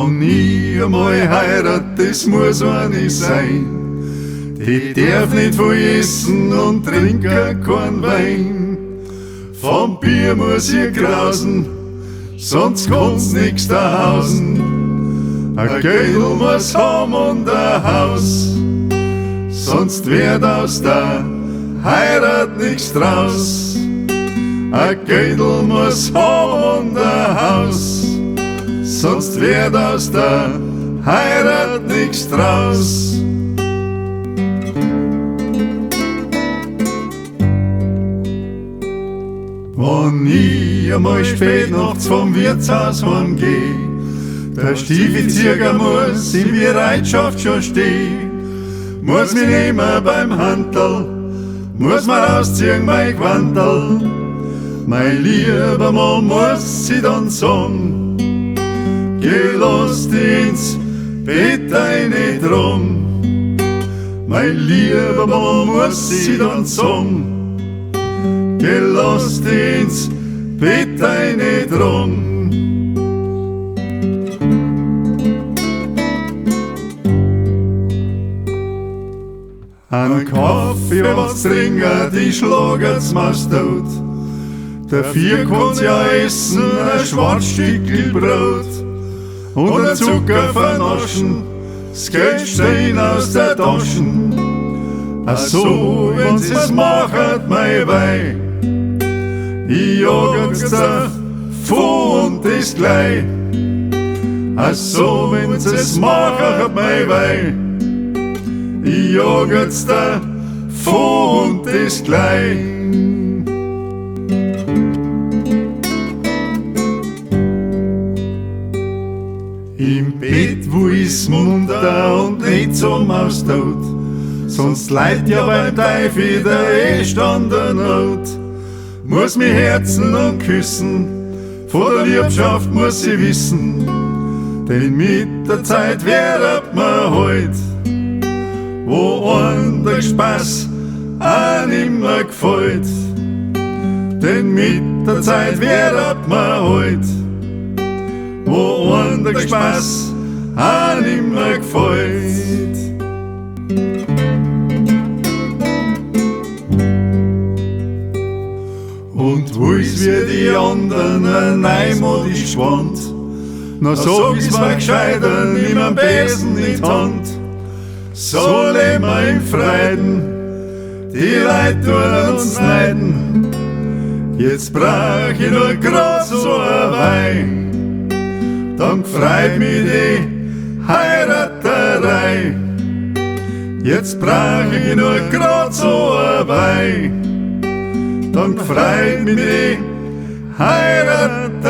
Wann ich einmal heirat, das muss eine sein. Die darf nicht viel essen und trinken kein Wein. Vom Bier muss ich grausen, sonst kann's nix da hausen. Ein Geldl muss haben und ein Haus, sonst wird aus der Heirat nix draus. Ein Geldl muss haben und ein Haus, sonst wird aus der Heirat nix draus. Wenn ich einmal spät nachts vom Wirtshaus heimgeh, der Stiefelzieher muss in Bereitschaft schon stehen. Muss mich nehmen beim Handel, muss mir rausziehen mein Quantel. Mein lieber Mann muss sie dann sagen, geh, lass dich ins Bett eine drum. Mein lieber Mann muss sie dann sagen, geh, lass dich ins Bett eine drum. Ein Kaffee, was trinken, die schlagen's meist tot. Dafür kann's ja essen, ein Schwarzstückl Brot. Und ein Zucker vernaschen, das Geld stehen aus der Taschen. Ach so, wenn sie's machet, mein Weih, ich jag jetzt davon und das gleich. Ach so, wenn sie's machet, mein Weih, ich jag jetzt davon und das gleich. Im Bett, wo ich's munter und nicht zum Maustod, sonst leid ja beim Teufel der Stand der Not. Muss mich herzen und küssen, vor der Liebschaft muss ich wissen, denn mit der Zeit wird man heut, wo einem der Spaß auch nimmer gefällt. Denn mit der Zeit wird man heut, wo einem der Spaß auch nimmer gefällt. Und wo ist wie die anderen neumodisch schwand, na sag ich's mir gescheiter, nimm am Besen in die Hand. So leben wir im Freuden, die Leute tun uns neiden. Jetzt brauch ich nur grad so ein Wein, dann freut mich die Heiraterei. Jetzt brauch ich nur grad so ein Wein, dann freut mich die Heiraterei.